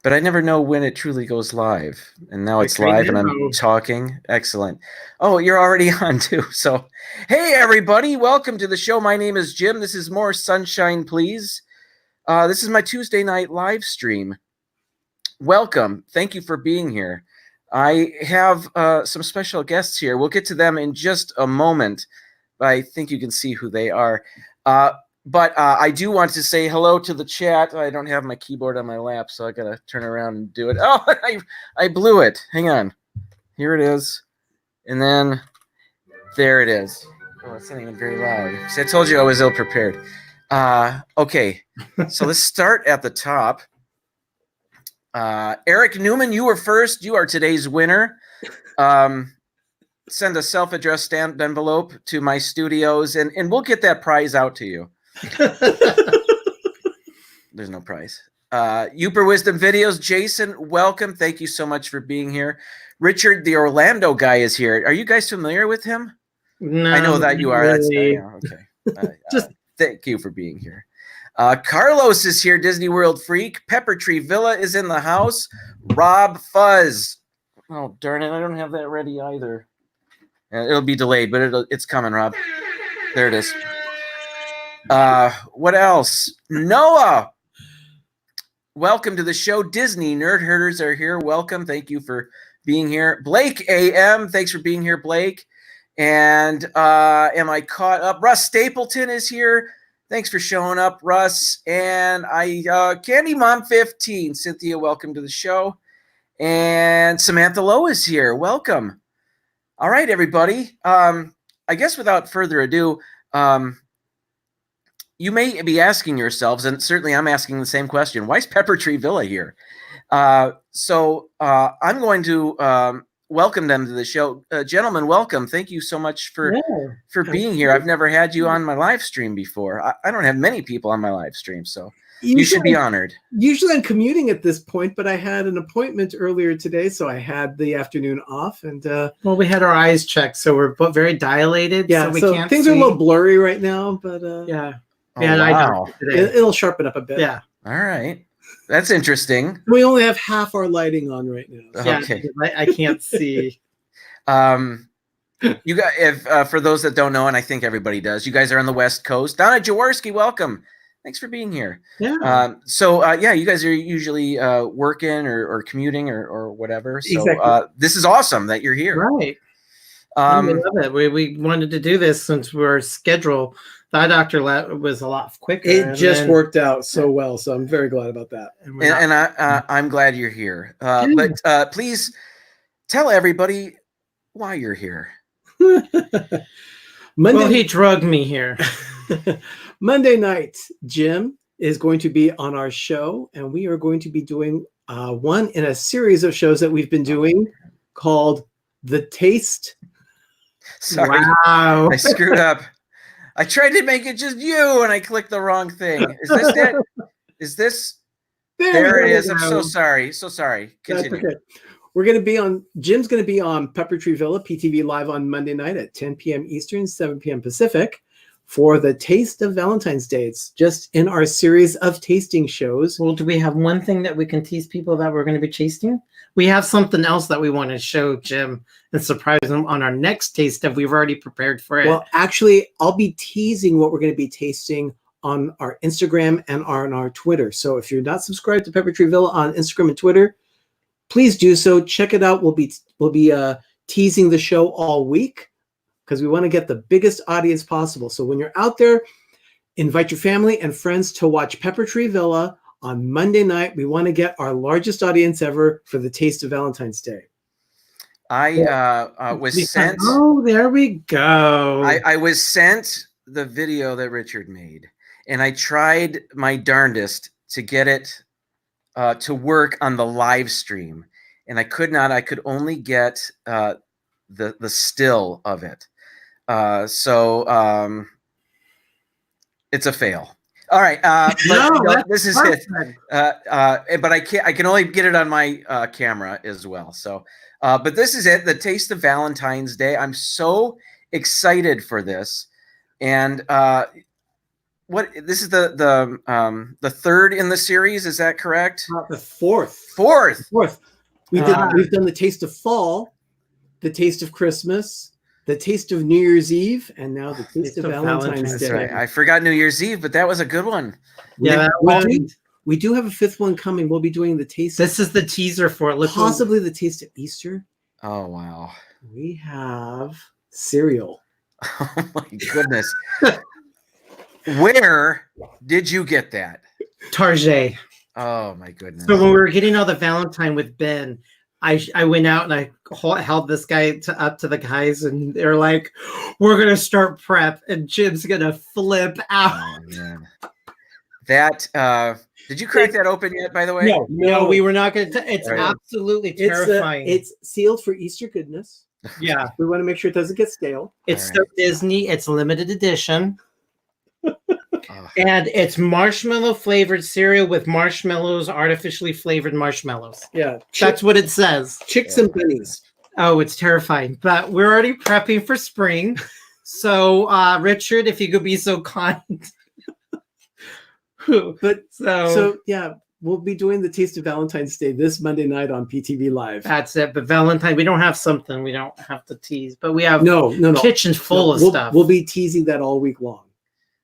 but I never know when it truly goes live. And now it's Like right live and I'm now. talking. Excellent. Oh, you're already on too. So, hey, everybody. Welcome to the show. My name is Jim. This is More Sunshine, Please. This is my Tuesday night live stream. Welcome. Thank you for being here. I have some special guests here. We'll get to them in just a moment. I think you can see who they are. But I do want to say hello to the chat. I don't have my keyboard on my lap, so I got to turn around and do it. Oh, I blew it. Hang on. Here it is. And then there it is. Oh, it's not even very loud. See, I told you I was ill-prepared. Okay, so let's start at the top. Eric Newman, you were first. You are today's winner. Send a self-addressed stamped envelope to my studios, and we'll get that prize out to you. There's no prize. Uper Wisdom Videos, Jason, welcome. Thank you so much for being here. Richard, the Orlando guy, is here. Are you guys familiar with him? No, I know that you are. really. That's okay. Thank you for being here. Carlos is here, Disney World freak. Pepper Tree Villa is in the house. Rob Fuzz. Oh, darn it. I don't have that ready either. It'll be delayed, but it's coming, Rob. There it is. What else? Noah. Welcome to the show. Disney Nerd Herders are here. Welcome. Thank you for being here. Blake AM. Thanks for being here, Blake. And am I caught up? Russ Stapleton is here. Thanks for showing up, Russ. And Candy Mom 15. Cynthia, welcome to the show. And Samantha Lowe is here. Welcome. All right, everybody. I guess without further ado, you may be asking yourselves, and certainly I'm asking the same question, why is Pepper Tree Villa here? So I'm going to welcome them to the show. Gentlemen, welcome. Thank you so much for being here. I've never had you on my live stream before. I don't have many people on my live stream, so you should be honored. Usually I'm commuting at this point, but I had an appointment earlier today, so I had the afternoon off. And well, we had our eyes checked, so we're both very dilated. Yeah, so can't things see. Are a little blurry right now, but yeah. Oh, wow. It'll sharpen up a bit. Yeah. All right. That's interesting. We only have half our lighting on right now. So. Okay. Yeah, I can't see. You got if for those that don't know, and I think everybody does, you guys are on the West Coast. Donna Jaworski, welcome. Thanks for being here. Yeah. Yeah, you guys are usually working or commuting or whatever. So exactly. This is awesome that you're here. Right. We love it. We wanted to do this since we're scheduled. The eye doctor was a lot quicker. It just worked out so well, so I'm very glad about that. And I'm glad you're here. But please tell everybody why you're here. Well, he drugged me here. Monday night, Jim is going to be on our show, and we are going to be doing one in a series of shows that we've been doing called The Taste. Sorry, wow. I screwed up. I tried to make it just you, and I clicked the wrong thing. Is this it? Is this? There it is. I'm so sorry. So sorry. Continue. Okay. We're going to be on, Jim's going to be on Pepper Tree Villa, PTV Live on Monday night at 10 p.m. Eastern, 7 p.m. Pacific for the Taste of Valentine's Day. It's just in our series of tasting shows. Well, do we have one thing that we can tease people that we're going to be tasting? We have something else that we want to show Jim and surprise him on our next taste that we've already prepared for it. Well, actually, I'll be teasing what we're going to be tasting on our Instagram and on our Twitter. So if you're not subscribed to Pepper Tree Villa on Instagram and Twitter, please do so. Check it out. We'll be teasing the show all week because we want to get the biggest audience possible. So when you're out there, invite your family and friends to watch Pepper Tree Villa on Monday night. We want to get our largest audience ever for the Taste of Valentine's Day. I was sent. Oh, there we go. I was sent the video that Richard made, and I tried my darndest to get it to work on the live stream, and I could not. I could only get the still of it. So it's a fail. All right, this is it. But I can't. I can only get it on my camera as well. So, but this is it. The Taste of Valentine's Day. I'm so excited for this, and what this is the third in the series, is that correct? The fourth. Fourth. We've done the taste of fall, the taste of Christmas, the taste of New Year's Eve, and now the taste of Valentine's That's Day. right. I forgot New Year's Eve, but that was a good one. We do have a fifth one coming. We'll be doing the taste. This is the teaser for it. Possibly the taste of Easter. Oh wow. We have cereal. Oh my goodness. Where did you get that? Target. Oh my goodness. So when we were getting all the Valentine with Ben, I went out and I held this guy up to the guys, and they're like, "We're gonna start prep," and Jim's gonna flip out. Oh, man. That did you crack that open yet? By the way, no, we were not gonna. It's Right. absolutely terrifying. It's sealed for Easter goodness. Yeah, We want to make sure it doesn't get stale. it's All so right. Disney. It's limited edition. Oh, And it's marshmallow flavored cereal with marshmallows, artificially flavored marshmallows. Yeah, That's what it says. chicks and bunnies. Oh, it's terrifying. But we're already prepping for spring. So, Richard, if you could be so kind. But so so yeah, we'll be doing the taste of Valentine's Day this Monday night on PTV Live. that's it. But Valentine, we don't have something we don't have to tease, but we have No. kitchens full of we'll, stuff. We'll be teasing that all week long.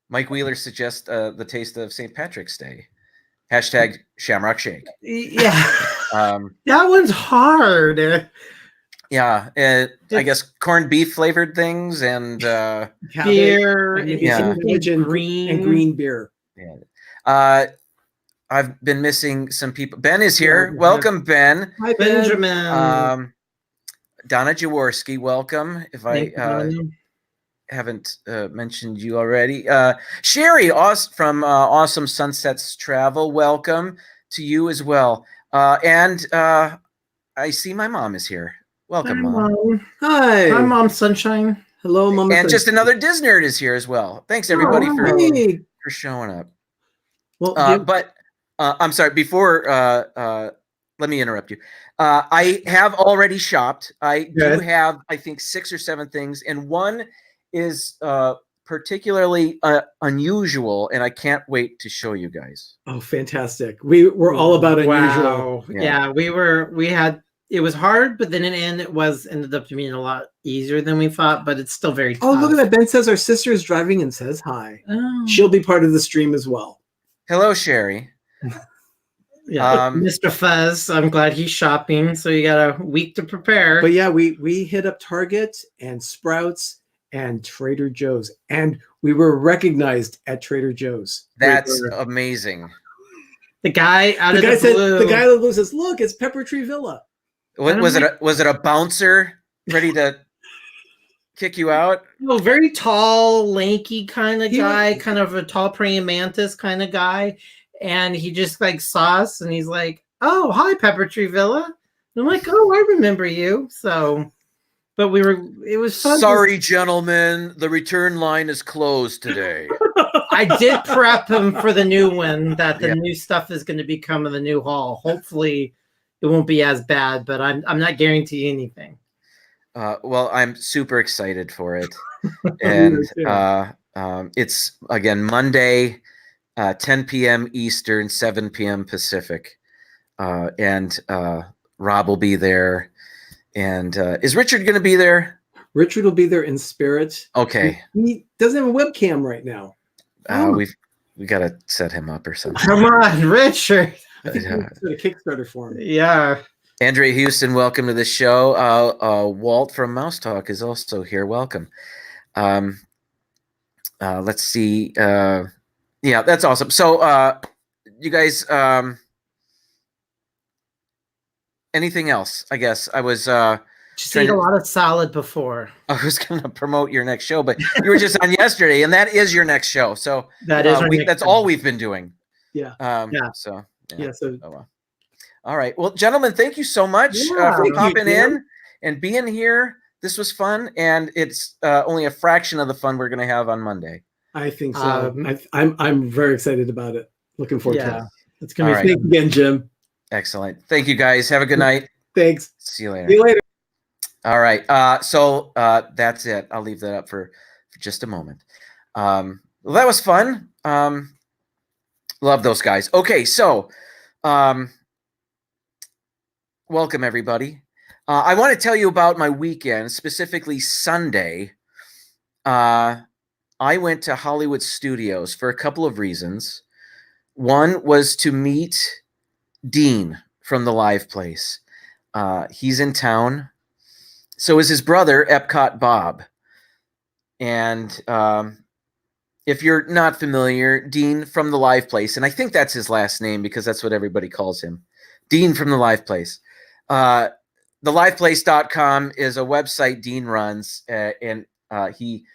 Mike Wheeler suggests the taste of St. Patrick's Day. Hashtag Shamrock Shake. Yeah. Um, That one's hard. yeah, I guess corned beef flavored things and Beer, Yeah. green. and green beer. I've been missing some people. Ben is here. Yeah. Welcome, Ben. Hi, Ben. Benjamin. Donna Jaworski, welcome. If Thank you, I Donna. haven't mentioned you already. Sherry from Awesome Sunsets Travel, welcome to you as well. And I see my mom is here. Welcome, Mom. Hi. Hi, Mom Sunshine. Hello, Mom. And just another Disney nerd is here as well. Thanks, everybody, Hey. for showing up. Well, But I'm sorry, before, let me interrupt you. I have already shopped. I do have, I think, 6 or 7 things, and one is particularly unusual, and I can't wait to show you guys. oh, fantastic. We're all about unusual. Wow. Yeah. Yeah, it was hard, but then in the end, ended up being a lot easier than we thought, but it's still very tough. Oh, look at that. Ben says our sister is driving and says hi. Oh. She'll be part of the stream as well. Hello, Sherry. Yeah, Mr. Fuzz, I'm glad he's shopping, so you got a week to prepare. But yeah, we hit up Target and Sprouts and Trader Joe's, and we were recognized at Trader Joe's. That's amazing. The guy out The of guy the said, blue. the guy out of the blue says, "Look, it's Pepper Tree Villa." Was it a bouncer ready to kick you out? Oh, very tall, lanky kind of He guy, was- kind of a tall praying mantis kind of guy. And he just like saw us and he's like, "Oh, hi, Pepper Tree Villa." And I'm like, "Oh, I remember you." So, but it was fun. Sorry, gentlemen, the return line is closed today. I did prep him for the new one, that the Yeah. new stuff is going to be coming the new haul. Hopefully it won't be as bad, but I'm not guaranteeing anything. Well, I'm super excited for it. And it's, again, Monday, 10 p.m. Eastern, 7 p.m. Pacific. And Rob will be there. And is Richard going to be there? Richard will be there in spirit. Okay. He doesn't have a webcam right now. We got to set him up or something. Come on, Richard. I think we put a Kickstarter for him. Yeah. Andrea Houston, welcome to the show. Walt from Mouse Talk is also here. Welcome. Let's see. Yeah, that's awesome. So, you guys, anything else? I guess I was Just ate a lot of salad before. I was going to promote your next show, but you were just on yesterday, and that is your next show. So That is that's all we've been doing. Yeah. Yeah. So Yeah. So oh, well. All right. Well, gentlemen, thank you so much Yeah, for thank you, popping Jim. in and being here. This was fun, and it's only a fraction of the fun we're going to have on Monday. I think so. I'm very excited about it. Looking forward to it. It's gonna All be right. Thanks again, Jim. Excellent. Thank you, guys. Have a good night. Thanks. See you later. See you later. All right. So that's it. I'll leave that up for just a moment. Well, that was fun. Love those guys. Okay, so welcome everybody. I want to tell you about my weekend, specifically Sunday. I went to Hollywood Studios for a couple of reasons. One was to meet Dean from the Live Place. He's in town. So is his brother, Epcot Bob. And if you're not familiar, Dean from the Live Place, and I think that's his last name because that's what everybody calls him, Dean from the Live Place. TheLivePlace.com is a website Dean runs, and he,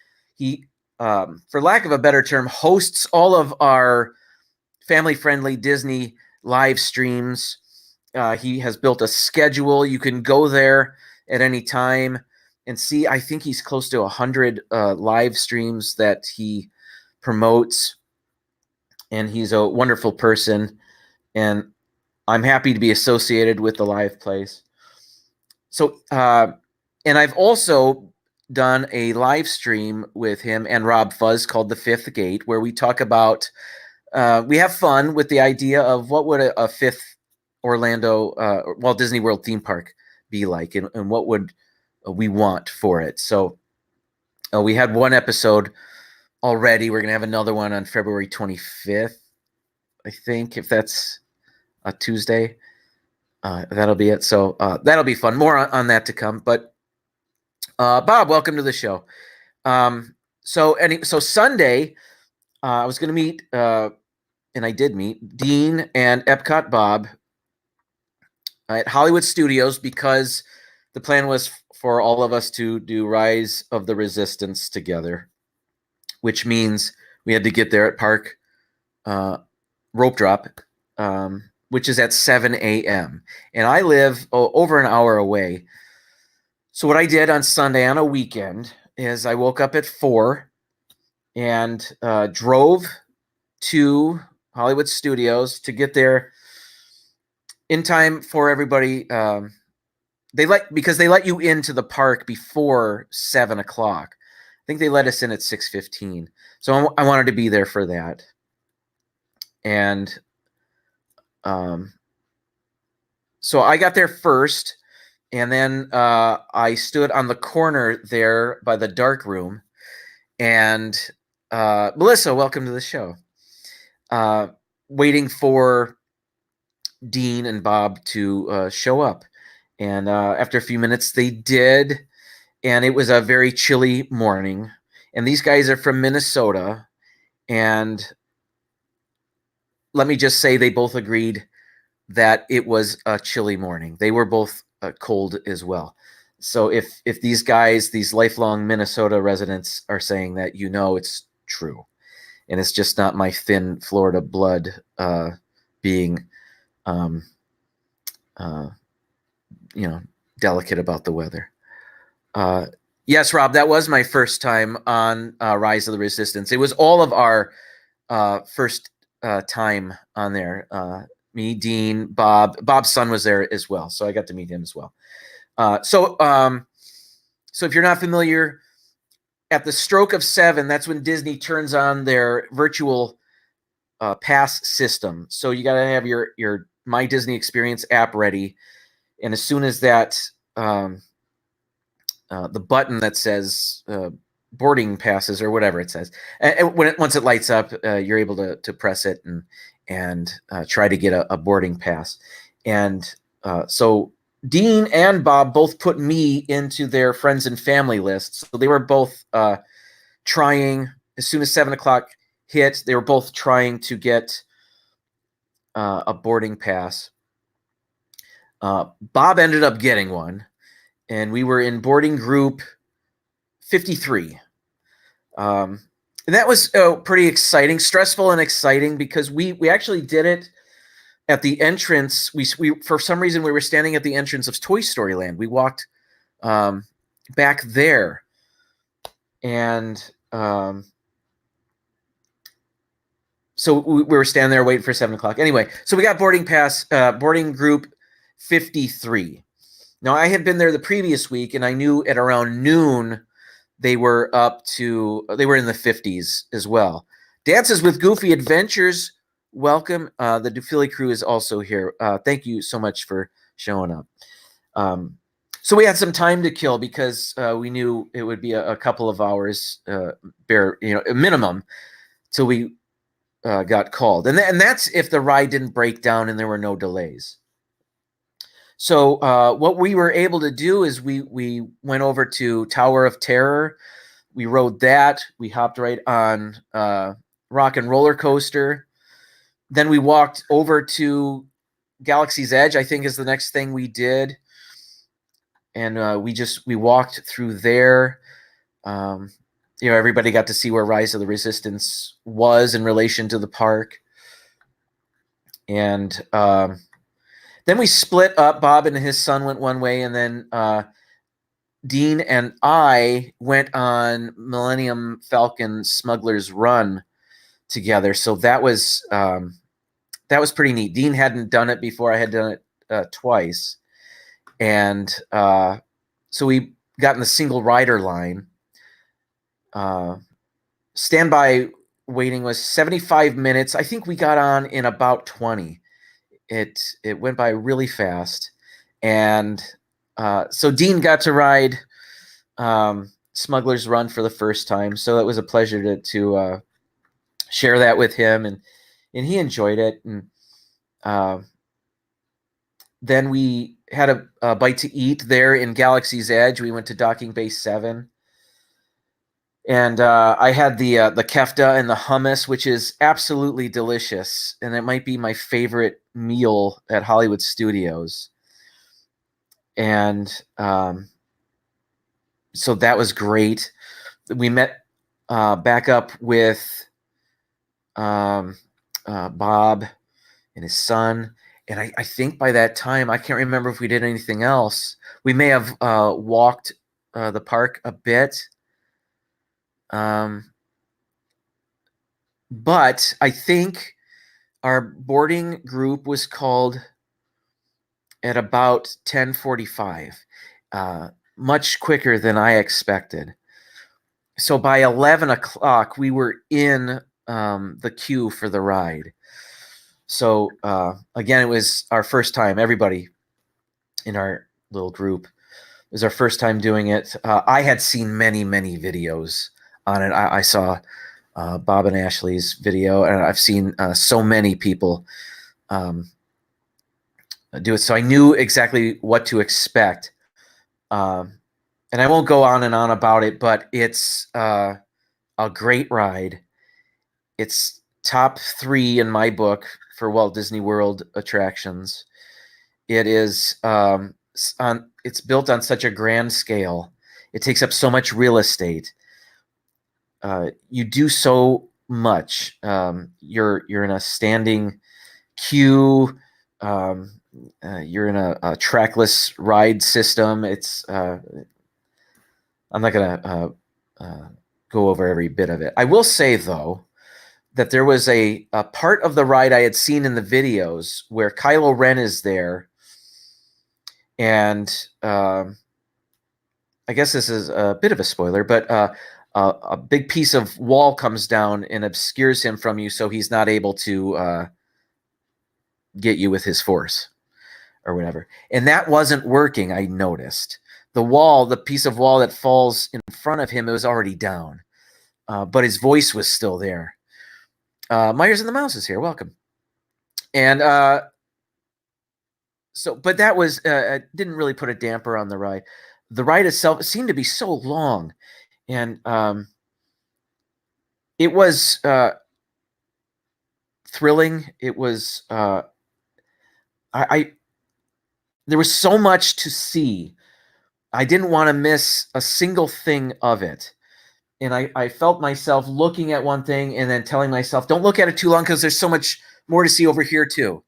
for lack of a better term, hosts all of our family-friendly Disney live streams. He has built a schedule. You can go there at any time and see. I think he's close to 100 live streams that he promotes, and he's a wonderful person, and I'm happy to be associated with the Live Place. So, and I've also done a live stream with him and Rob Fuzz called The Fifth Gate, where we talk about, we have fun with the idea of what would a fifth Orlando, Walt Disney World theme park be like, and what would we want for it. So we had one episode already. We're going to have another one on February 25th, I think, if that's a Tuesday. That'll be it. So that'll be fun. More on that to come. But Bob, welcome to the show. So Sunday, I was going to meet, and I did meet Dean and Epcot Bob at Hollywood Studios because the plan was for all of us to do Rise of the Resistance together, which means we had to get there at Park Rope Drop, which is at 7 a.m. And I live over an hour away. So what I did on Sunday on a weekend is I woke up at 4 and drove to Hollywood Studios to get there in time for everybody. Because they let you into the park before 7 o'clock. I think they let us in at 6:15. So I wanted to be there for that. And so I got there first, and then I stood on the corner there by the dark room. And Melissa, welcome to the show. Waiting for Dean and Bob to show up. And after a few minutes, they did. And it was a very chilly morning. And these guys are from Minnesota. And let me just say they both agreed that it was a chilly morning. They were both cold as well. So if these guys, these lifelong Minnesota residents are saying that, it's true. And it's just not my thin Florida blood being, delicate about the weather. Yes, Rob, that was my first time on Rise of the Resistance. It was all of our first time on there. Me, Dean, Bob. Bob's son was there as well, so I got to meet him as well. So if you're not familiar, at the stroke of 7, that's when Disney turns on their virtual pass system. So you got to have your My Disney Experience app ready, and as soon as that the button that says boarding passes or whatever it says, and once it lights up, you're able to press it and try to get a boarding pass. And so Dean and Bob both put me into their friends and family list. So they were both trying, as soon as 7 o'clock hit, they were both trying to get a boarding pass. Bob ended up getting one, and we were in boarding group 53. And that was pretty exciting, stressful and exciting, because we actually did it at the entrance. We for some reason we were standing at the entrance of Toy Story Land. We walked back there, and so we were standing there waiting for 7 o'clock. Anyway, so we got boarding group 53. Now I had been there the previous week, and I knew at around noon they were in the 50s as well. Dances with Goofy Adventures, welcome. The Dufili crew is also here. Thank you so much for showing up. So we had some time to kill because we knew it would be a couple of hours, a minimum, till we got called. And that's if the ride didn't break down and there were no delays. So what we were able to do is we went over to Tower of Terror. We rode that. We hopped right on Rock and Roller Coaster. Then we walked over to Galaxy's Edge, I think is the next thing we did. And we walked through there. Everybody got to see where Rise of the Resistance was in relation to the park. And then we split up. Bob and his son went one way, and then Dean and I went on Millennium Falcon Smuggler's Run together. So that was pretty neat. Dean hadn't done it before. I had done it twice. And so we got in the single rider line. Standby waiting was 75 minutes. I think we got on in about 20. It went by really fast. And so Dean got to ride Smuggler's Run for the first time. So it was a pleasure to share that with him. And he enjoyed it. And then we had a bite to eat there in Galaxy's Edge. We went to Docking Bay 7. And I had the kefta and the hummus, which is absolutely delicious. And it might be my favorite meal at Hollywood Studios. And so that was great. We met back up with Bob and his son. And I think by that time, I can't remember if we did anything else. We may have walked the park a bit. But I think our boarding group was called at about 10:45, much quicker than I expected. So by 11 o'clock, we were in the queue for the ride. So again, it was our first time. Everybody in our little group, it was our first time doing it. I had seen many, many videos on it. I saw Bob and Ashley's video, and I've seen so many people do it. So I knew exactly what to expect. And I won't go on and on about it, but it's a great ride. It's top 3 in my book for Walt Disney World attractions. It is it's built on such a grand scale. It takes up so much real estate. You do so much. You're in a standing queue. You're in a trackless ride system. It's I'm not gonna go over every bit of it. I will say though that there was a part of the ride I had seen in the videos where Kylo Ren is there, and I guess this is a bit of a spoiler, but a big piece of wall comes down and obscures him from you, so he's not able to get you with his force or whatever. And that wasn't working, I noticed. The piece of wall that falls in front of him, it was already down. But his voice was still there. Myers and the Mouse is here. Welcome. And but that was didn't really put a damper on the ride. The ride itself seemed to be so long. And it was thrilling. It was there was so much to see. I didn't want to miss a single thing of it. And I felt myself looking at one thing and then telling myself, don't look at it too long because there's so much more to see over here too.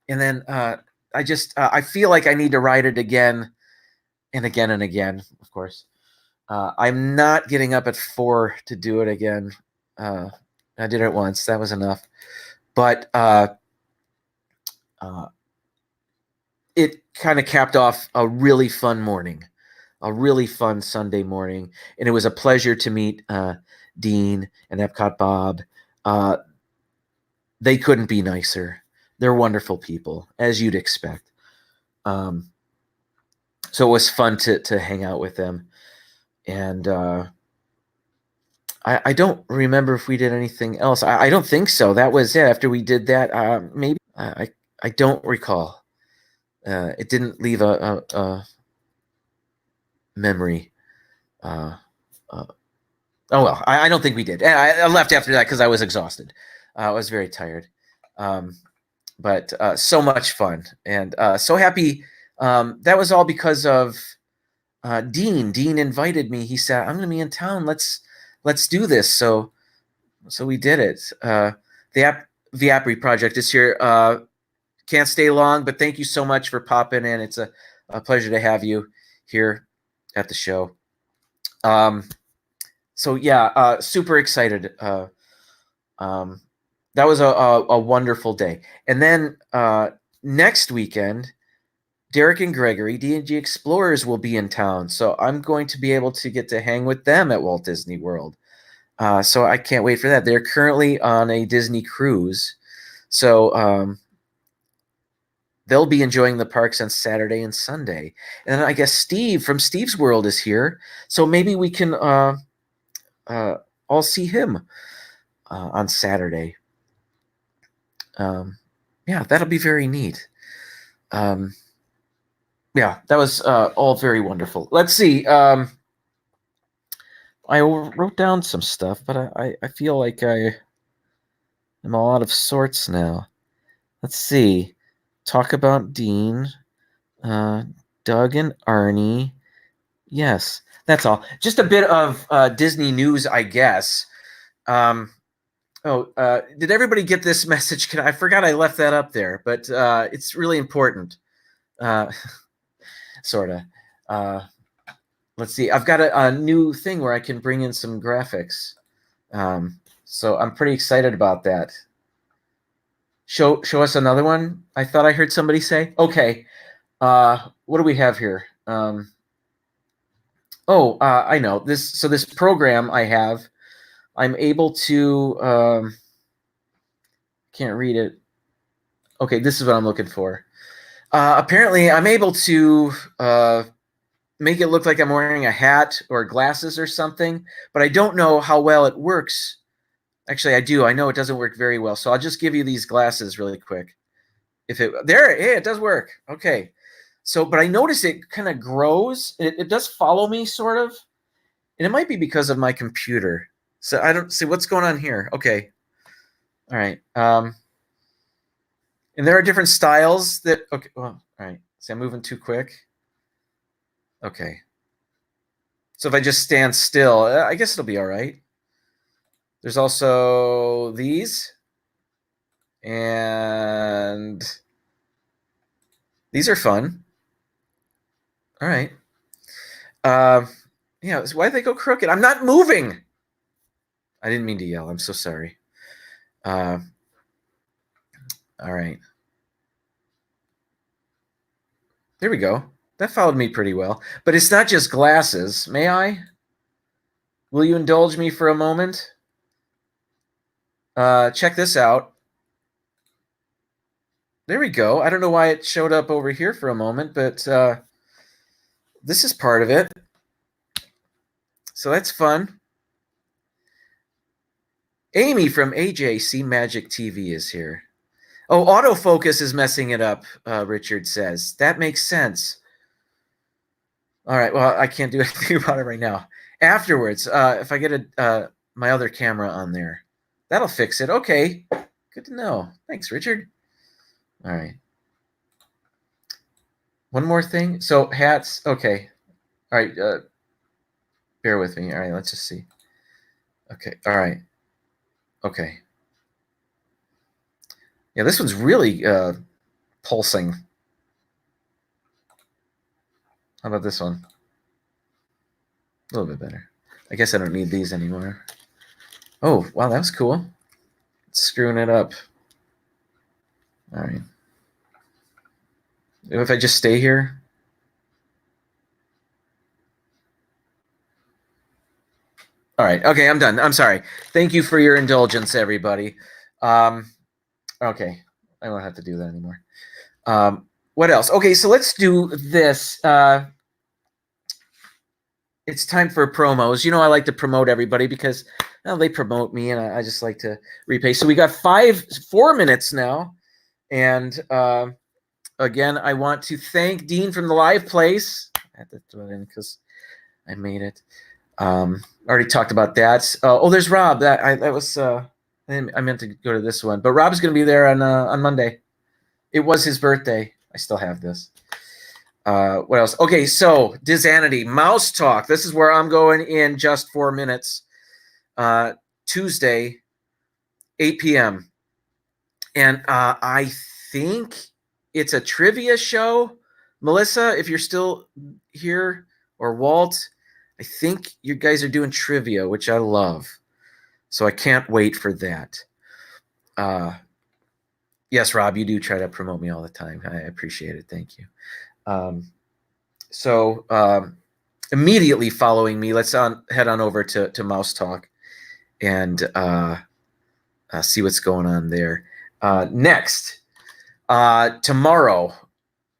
And then I feel like I need to ride it again and again and again, of course. I'm not getting up at 4 to do it again. I did it once. That was enough. But it kind of capped off a really fun morning, a really fun Sunday morning. And it was a pleasure to meet Dean and Epcot Bob They couldn't be nicer. They're wonderful people, as you'd expect. So it was fun to hang out with them. And I don't remember if we did anything else. I don't think so. That was it. After we did that, maybe I don't recall. It didn't leave a memory. Oh well, I don't think we did. I left after that because I was exhausted. I was very tired. But so much fun and so happy. That was all because of Dean. Dean invited me. He said, "I'm going to be in town. Let's do this." So we did it. The Apri project is here. Can't stay long, but thank you so much for popping in. It's a pleasure to have you here at the show. So yeah, super excited. That was a wonderful day. And then next weekend, Derek and Gregory, D&G Explorers, will be in town. So I'm going to be able to get to hang with them at Walt Disney World. So I can't wait for that. They're currently on a Disney cruise. So they'll be enjoying the parks on Saturday and Sunday. And then I guess Steve from Steve's World is here. So maybe we can all see him on Saturday. Yeah, that'll be very neat. Yeah, that was all very wonderful. Let's see. I wrote down some stuff, but I feel like I am all out of sorts now. Let's see. Talk about Dean, Doug and Arnie. Yes, that's all. Just a bit of Disney news, I guess. Did everybody get this message? I forgot I left that up there, but it's really important. Sort of. Let's see. I've got a new thing where I can bring in some graphics. So I'm pretty excited about that. Show us another one. I thought I heard somebody say. Okay. What do we have here? I know this. So this program I have, I'm able to. Can't read it. Okay, this is what I'm looking for. Apparently, I'm able to make it look like I'm wearing a hat or glasses or something, but I don't know how well it works. Actually, I do. I know it doesn't work very well, so I'll just give you these glasses really quick. It does work. Okay. So, but I notice it kind of grows. It does follow me, sort of, and it might be because of my computer. So I don't see what's going on here. Okay. All right. And there are different styles that. Okay. Well, all right. See, I'm moving too quick. Okay. So if I just stand still, I guess it'll be all right. There's also these. And these are fun. All right. Yeah, why did they go crooked? I'm not moving. I didn't mean to yell. I'm so sorry. All right. There we go. That followed me pretty well. But it's not just glasses. May I? Will you indulge me for a moment? Check this out. There we go. I don't know why it showed up over here for a moment, but this is part of it. So that's fun. Amy from AJC Magic TV is here. Oh, autofocus is messing it up, Richard says. That makes sense. All right, well, I can't do anything about it right now. Afterwards, if I get my other camera on there, that'll fix it. Okay, good to know. Thanks, Richard. All right. One more thing. So hats, okay. All right, bear with me. All right, let's just see. Okay, all right. Okay. Yeah, this one's really pulsing. How about this one? A little bit better. I guess I don't need these anymore. Oh, wow, that was cool. It's screwing it up. All right. If I just stay here. All right. Okay, I'm done. I'm sorry. Thank you for your indulgence, everybody. Okay, I don't have to do that anymore. What else? Okay, so let's do this. It's time for promos. You know, I like to promote everybody because they promote me, and I just like to repay. So we got 4 minutes now, and again, I want to thank Dean from the Live Place. I had to throw it in because I made it. Already talked about that. There's Rob. That was. I meant to go to this one, but Rob's going to be there on Monday. It was his birthday. I still have this. What else? Okay, so Disanity, Mouse Talk. This is where I'm going in just 4 minutes. Tuesday, 8 p.m. And I think it's a trivia show. Melissa, if you're still here, or Walt, I think you guys are doing trivia, which I love. So I can't wait for that. Yes, Rob, you do try to promote me all the time. I appreciate it. Thank you. So immediately following me, let's head on over to Mouse Talk and see what's going on there. Next, tomorrow,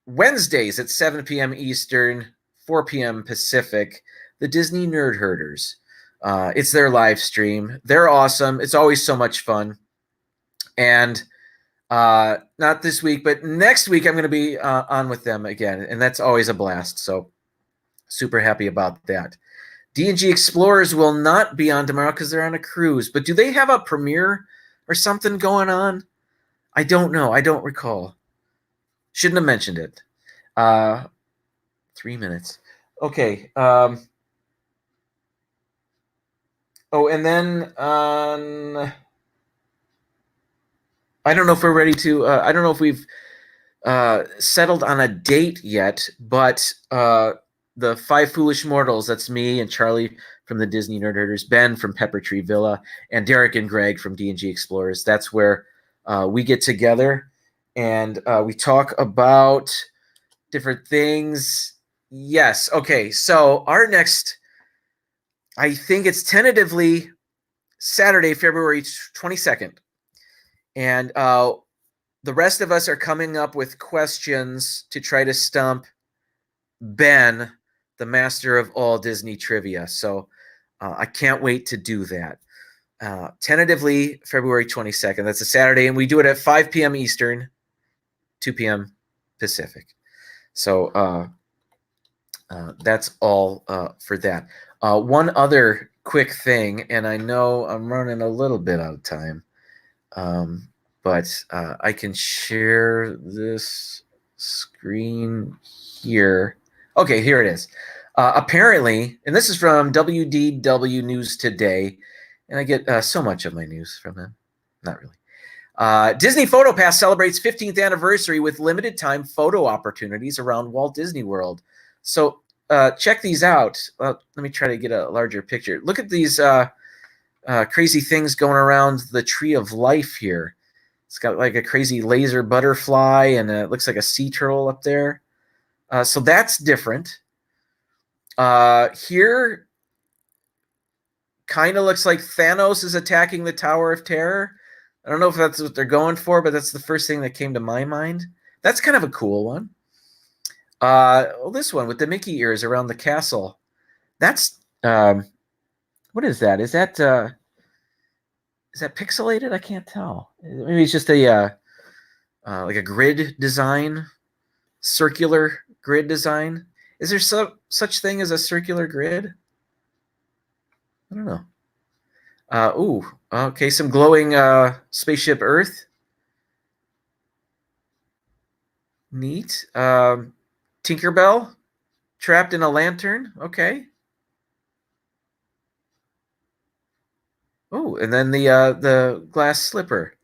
Wednesdays at 7 p.m. Eastern, 4 p.m. Pacific, the Disney Nerd Herders. It's their live stream. They're awesome. It's always so much fun. And not this week, but next week I'm going to be on with them again, and that's always a blast. So super happy about that. D&G Explorers will not be on tomorrow because they're on a cruise. But do they have a premiere or something going on? I don't know. I don't recall. Shouldn't have mentioned it. 3 minutes. Okay. And then on. I don't know if we're ready to. I don't know if we've settled on a date yet, but the Five Foolish Mortals, that's me and Charlie from the Disney Nerd Herders, Ben from Pepper Tree Villa, and Derek and Greg from D&G Explorers. That's where we get together and we talk about different things. Yes. Okay. So our next, I think it's tentatively Saturday, February 22nd. And the rest of us are coming up with questions to try to stump Ben, the master of all Disney trivia. So I can't wait to do that. Tentatively, February 22nd. That's a Saturday, and we do it at 5 p.m. Eastern, 2 p.m. Pacific. So that's all for that. One other quick thing, and I know I'm running a little bit out of time, but I can share this screen here. Okay, here it is. Apparently, and this is from WDW News Today, and I get so much of my news from them. Not really. Disney PhotoPass celebrates 15th anniversary with limited time photo opportunities around Walt Disney World. So check these out. Let me try to get a larger picture. Look at these crazy things going around the Tree of Life here. It's got like a crazy laser butterfly, and it looks like a sea turtle up there. So that's different. Here, kind of looks like Thanos is attacking the Tower of Terror. I don't know if that's what they're going for, but that's the first thing that came to my mind. That's kind of a cool one. This one with the Mickey ears around the castle. That's what is that? Is that pixelated? I can't tell. Maybe it's just a like a grid design, circular grid design. Is there such thing as a circular grid? I don't know. Okay, some glowing spaceship Earth. Neat. Tinkerbell trapped in a lantern. Okay. Oh, and then the glass slipper.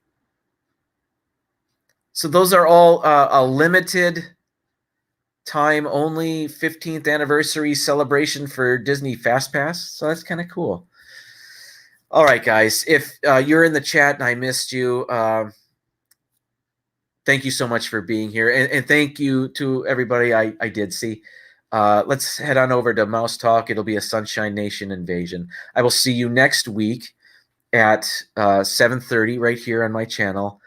So those are all a limited time only 15th anniversary celebration for Disney FastPass. So that's kind of cool. All right, guys. If you're in the chat and I missed you, thank you so much for being here. And thank you to everybody I did see. let's head on over to Mouse Talk. It'll be a Sunshine Nation invasion. I will see you next week at 7:30 right here on my channel,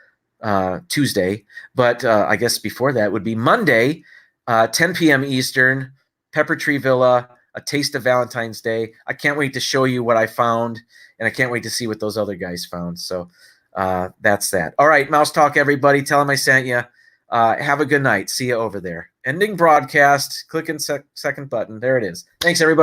Tuesday. But I guess before that would be Monday, 10 p.m. Eastern, Pepper Tree Villa, A Taste of Valentine's Day. I can't wait to show you what I found, and I can't wait to see what those other guys found. So that's that. All right, Mouse Talk, everybody. Tell them I sent you. Have a good night. See you over there. Ending broadcast. Click on second button. There it is. Thanks, everybody.